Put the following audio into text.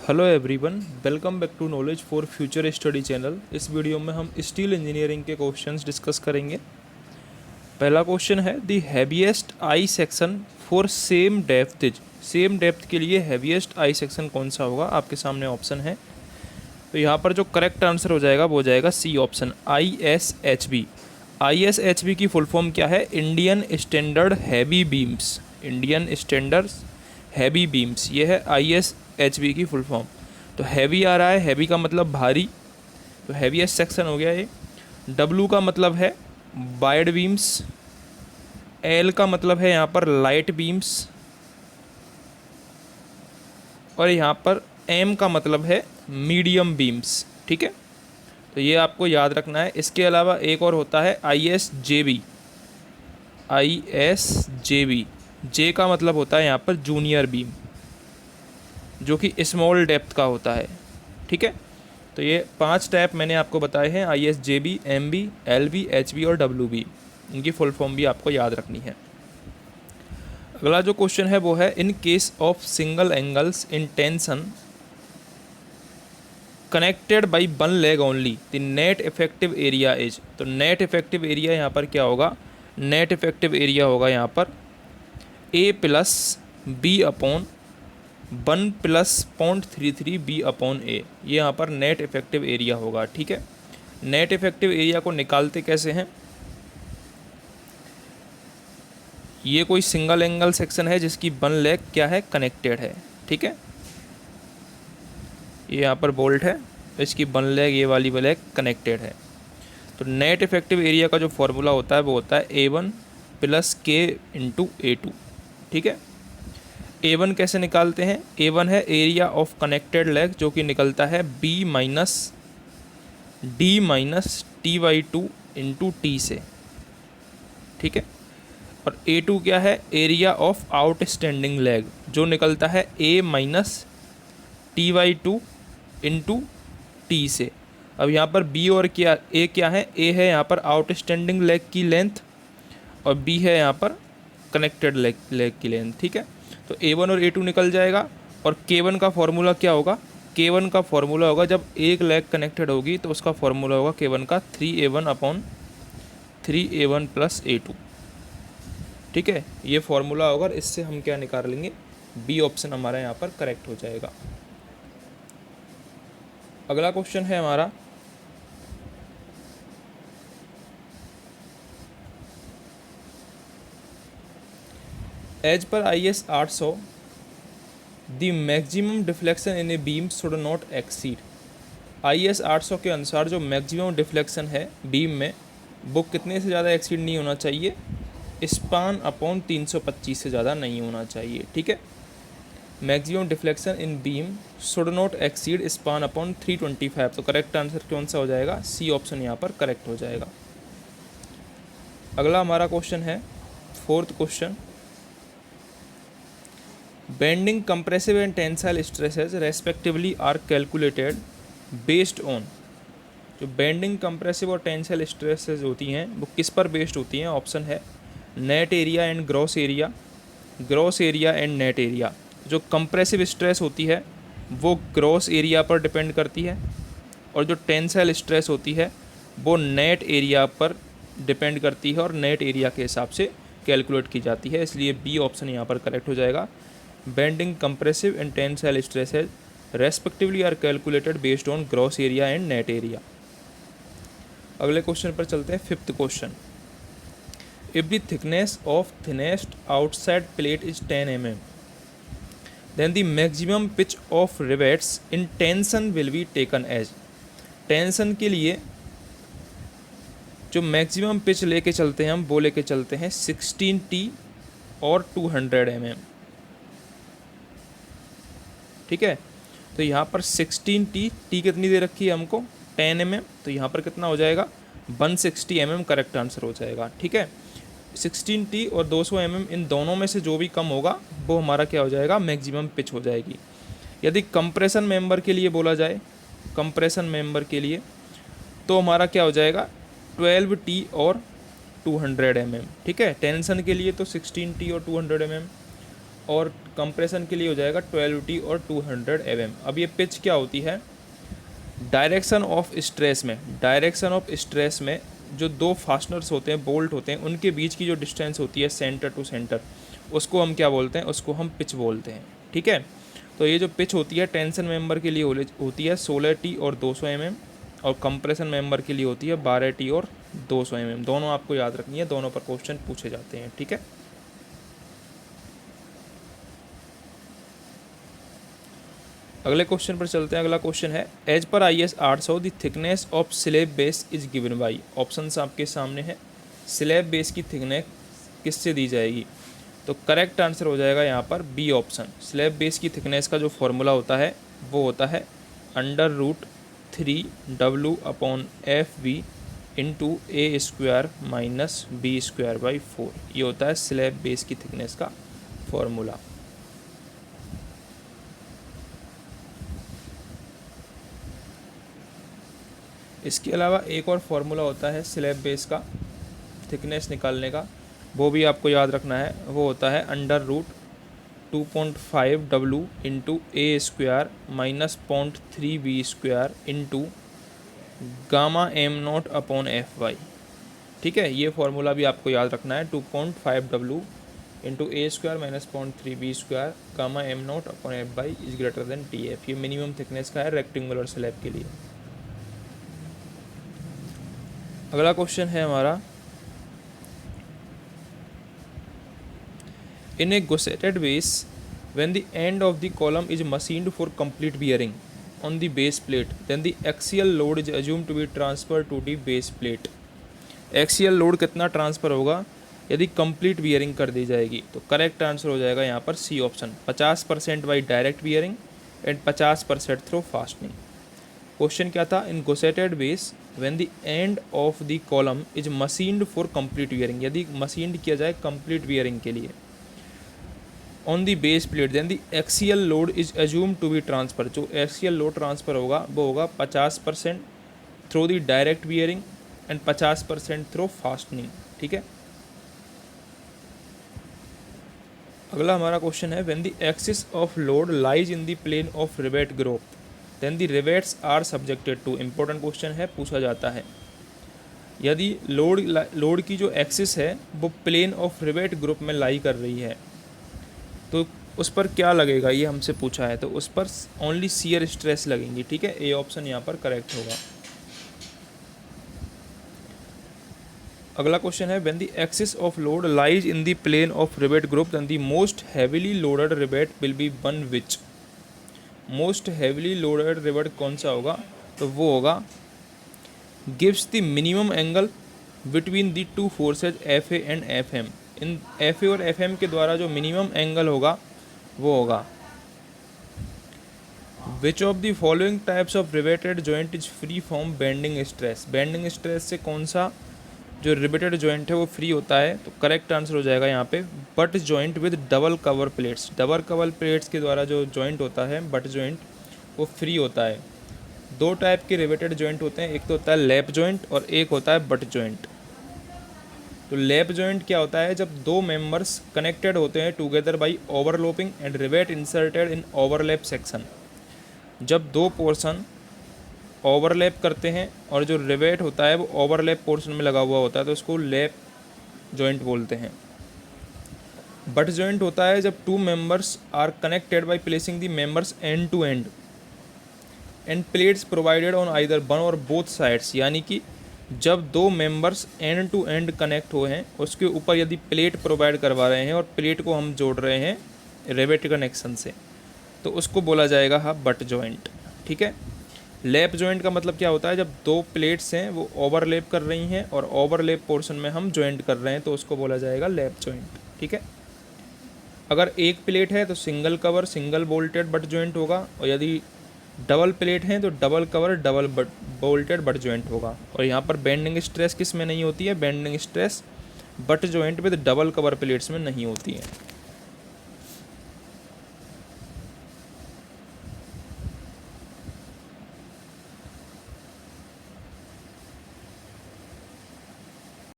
Hello everyone, welcome back to Knowledge for Future Study channel. इस video में हम steel engineering के questions discuss करेंगे। पहला क्वेश्चन है the heaviest I section for same depth. Same depth के लिए हैवीएस्ट आई सेक्शन कौन सा होगा? आपके सामने ऑप्शन है, तो यहाँ पर जो करेक्ट आंसर हो जाएगा वो हो जाएगा सी ऑप्शन, ISHB। ISHB की फुल फॉर्म क्या है? Indian standard heavy beams. Indian standard heavy beams, ये है ISHB की फुल फॉर्म। तो हैवी आ रहा है, हैवी का मतलब भारी, तो हैवीएस्ट सेक्शन हो गया ये। W का मतलब है वाइड बीम्स। L का मतलब है यहाँ पर लाइट बीम्स, और यहाँ पर M का मतलब है मीडियम बीम्स। ठीक है, तो ये आपको याद रखना है। इसके अलावा एक और होता है ISJB। ISJB, J का मतलब होता है यहाँ पर जूनियर बीम, जो कि स्मॉल डेप्थ का होता है। ठीक है, तो ये 5 टाइप मैंने आपको बताए हैं, ISJB, MB, LB, HB और WB। इनकी फुल फॉर्म भी आपको याद रखनी है। अगला जो क्वेश्चन है वो है in case of single angles in tension connected by one leg only the net effective area is. तो नेट इफेक्टिव एरिया यहाँ पर क्या होगा? नेट इफेक्टिव एरिया होगा यहाँ पर A+B/1+033B/A। ये यहाँ पर नेट इफेक्टिव एरिया होगा। ठीक है, नेट इफेक्टिव एरिया को निकालते कैसे हैं? ये कोई सिंगल एंगल सेक्शन है जिसकी वन लेग क्या है? कनेक्टेड है। ठीक है, ये यहाँ पर बोल्ट है, इसकी वन लेग, ये वाली लेग कनेक्टेड है। तो नेट इफेक्टिव एरिया का जो फॉर्मूला होता है वो होता है A1+K×A2। ठीक है, A1 कैसे निकालते हैं? A1 है एरिया ऑफ कनेक्टेड लेग, जो कि निकलता है B-D-T/2 से। ठीक है, और A2 क्या है? एरिया ऑफ आउटस्टैंडिंग लेग, जो निकलता है A-T/2 से। अब यहाँ पर B और क्या A क्या है? A है यहाँ पर आउटस्टैंडिंग लेग की लेंथ, और B है यहाँ पर कनेक्टेड लेग की लेंथ। ठीक है, तो A1 और A2 निकल जाएगा। और K1 का फॉर्मूला क्या होगा? K1 का फॉर्मूला होगा, जब एक लेग कनेक्टेड होगी तो उसका फॉर्मूला होगा K1 का 3A1/3A1+A2। ठीक है, ये फॉर्मूला होगा, इससे हम क्या निकाल लेंगे? बी ऑप्शन हमारा यहाँ पर करेक्ट हो जाएगा। अगला क्वेश्चन है हमारा एज पर IS 800 the maximum deflection in a beam should not exceed. IS 800 के अनुसार जो मैक्सिमम डिफ्लेक्शन है बीम में, वो कितने से ज़्यादा एक्सीड नहीं होना चाहिए? SPAN/325 से ज़्यादा नहीं होना चाहिए। ठीक है, maximum deflection in beam should not exceed SPAN/325। तो करेक्ट आंसर कौन सा हो जाएगा? सी ऑप्शन यहाँ पर करेक्ट हो जाएगा। अगला हमारा क्वेश्चन है 4th question, bending compressive and tensile stresses respectively are calculated based on. जो बेंडिंग कंप्रेसिव और टेंसाइल स्ट्रेसेस होती हैं वो किस पर बेस्ड होती हैं? ऑप्शन है net area and gross area, gross area and net area. जो कंप्रेसिव स्ट्रेस होती है वो ग्रॉस एरिया पर डिपेंड करती है, और जो टेंसाइल स्ट्रेस होती है वो नेट एरिया पर डिपेंड करती है, और नेट एरिया के हिसाब से कैलकुलेट की जाती है। इसलिए बी ऑप्शन यहाँ पर करेक्ट हो जाएगा। Bending compressive and tensile stresses respectively are calculated based on gross area and net area. अगले क्वेश्चन पर चलते हैं, 5th question. If the thickness of thinnest outside plate is 10 mm, then the maximum pitch of rivets in tension will be taken as। Tension के लिए जो maximum pitch लेके चलते हैं हम, वो लेके चलते हैं 16T और 200 mm। ठीक है, तो यहाँ पर 16T, T कितनी दे रखी है हमको? 10 mm, तो यहाँ पर कितना हो जाएगा? 160 mm करेक्ट आंसर हो जाएगा। ठीक है, 16T और 200 mm, इन दोनों में से जो भी कम होगा वो हमारा क्या हो जाएगा? मैक्सिमम पिच हो जाएगी। यदि कंप्रेशन मेंबर के लिए बोला जाए, कंप्रेशन मेंबर के लिए, तो हमारा क्या हो जाएगा? 12T और 200 mm। ठीक है, टेंशन के लिए तो 16T और 200 mm, और कंप्रेशन के लिए हो जाएगा 12T और 200 mm। अब ये पिच क्या होती है, डायरेक्शन ऑफ स्ट्रेस में जो दो फास्टनर्स होते हैं, बोल्ट होते हैं, उनके बीच की जो डिस्टेंस होती है सेंटर टू सेंटर, उसको हम क्या बोलते हैं, उसको हम पिच बोलते हैं। ठीक है, तो ये जो पिच होती है टेंशन मेंबर के लिए होती है 16T और 200 mm, और कंप्रेशन मेंबर के लिए होती है 12T और 200 mm। दोनों आपको याद रखनी है, दोनों पर क्वेश्चन पूछे जाते हैं। ठीक है, अगले क्वेश्चन पर चलते हैं। अगला क्वेश्चन है, एज पर IS 800 the thickness of slab base is given by. Options आपके सामने है। स्लैब बेस की थिकनेस किससे दी जाएगी, तो करेक्ट आंसर हो जाएगा यहाँ पर बी ऑप्शन। स्लैब बेस की थिकनेस का जो फॉर्मूला होता है वो होता है √3W/FB into A² minus B²/4। ये होता है स्लैब बेस की थिकनेस का फॉर्मूला। इसके अलावा एक और फार्मूला होता है स्लैब बेस का थिकनेस निकालने का, वो भी आपको याद रखना है। वो होता है √2.5W into A² minus 0.3B² into Γm0/Fy। ठीक है, ये फार्मूला भी आपको याद रखना है। 2.5W into A² minus 0.3B² Γm0/Fy is greater than TF। ये मिनिमम थिकनेस का है रेक्टेंगुलर स्लैब के लिए। अगला क्वेश्चन है हमारा, इन ए gusseted base when the end of the column is machined for complete bearing on the base plate then the axial load is assumed to be transferred to the base plate। Axial load कितना transfer होगा यदि complete bearing कर दी जाएगी, तो correct answer हो जाएगा यहाँ पर C option, 50% by direct bearing and 50% through fastening. Question क्या था, in gusseted base when the end of the column is machined for complete bearing, यदि मशीन्ड किया जाए कंप्लीट बियरिंग के लिए, on the base plate then the axial load is assumed to be transfer। जो axial load transfer होगा वो होगा 50% through the direct bearing and 50% through fastening. ठीक है, अगला हमारा क्वेश्चन है, when the axis of load lies in the plane of rivet group then the rivets are subjected to। Important question है, पूछा जाता है यदि लोड की जो एक्सिस है वो प्लेन ऑफ रिवेट ग्रुप में लाई कर रही है तो उस पर क्या लगेगा, ये हमसे पूछा है। तो उस पर ओनली शियर स्ट्रेस लगेंगी। ठीक है, ए ऑप्शन यहाँ पर करेक्ट होगा। अगला क्वेश्चन है, when the axis of load lies in the plane of rivet group then the most heavily loaded rivet will be one which. Most heavily loaded rivet कौन सा होगा, तो वो होगा gives the minimum angle between the two forces FA and FM। इन FA और FM के द्वारा जो मिनिमम एंगल होगा वो होगा which of the following types of riveted joint is free from bending stress. Bending stress से कौन सा जो रिवेटेड जॉइंट है वो फ्री होता है, तो करेक्ट आंसर हो जाएगा यहाँ पे butt joint with double cover plates. Double cover plates के द्वारा जो जॉइंट होता है बट जॉइंट वो फ्री होता है। दो टाइप के रिवेटेड जॉइंट होते हैं, एक तो होता है लैप जॉइंट और एक होता है बट जॉइंट। तो लैप जॉइंट क्या होता है, जब दो मेंबर्स कनेक्टेड होते हैं together by overlapping and rivet inserted in overlap section. जब दो पोर्शन ओवरलैप करते हैं और जो रिवेट होता है वो ओवरलैप पोर्शन में लगा हुआ होता है तो उसको लैप जॉइंट बोलते हैं। बट जॉइंट होता है जब two members are connected by placing the members end to end end plates provided on either one और बोथ साइड्स। यानी कि जब दो members end to end connect हुए हैं उसके ऊपर यदि प्लेट प्रोवाइड करवा रहे हैं और प्लेट को हम जोड़ रहे हैं रिवेट कनेक्शन से, तो उसको बोला जाएगा हाँ बट जॉइंट। ठीक है, लैप जॉइंट का मतलब क्या होता है, जब दो प्लेट्स हैं वो ओवरलैप कर रही हैं और ओवरलैप पोर्शन में हम जॉइंट कर रहे हैं तो उसको बोला जाएगा लैप जॉइंट। ठीक है, अगर एक प्लेट है तो single cover single bolted butt joint होगा, और यदि डबल प्लेट हैं तो double cover double bolted butt joint होगा। और यहाँ पर बेंडिंग स्ट्रेस किस में नहीं होती है, bending stress butt joint with double cover plates में नहीं होती है।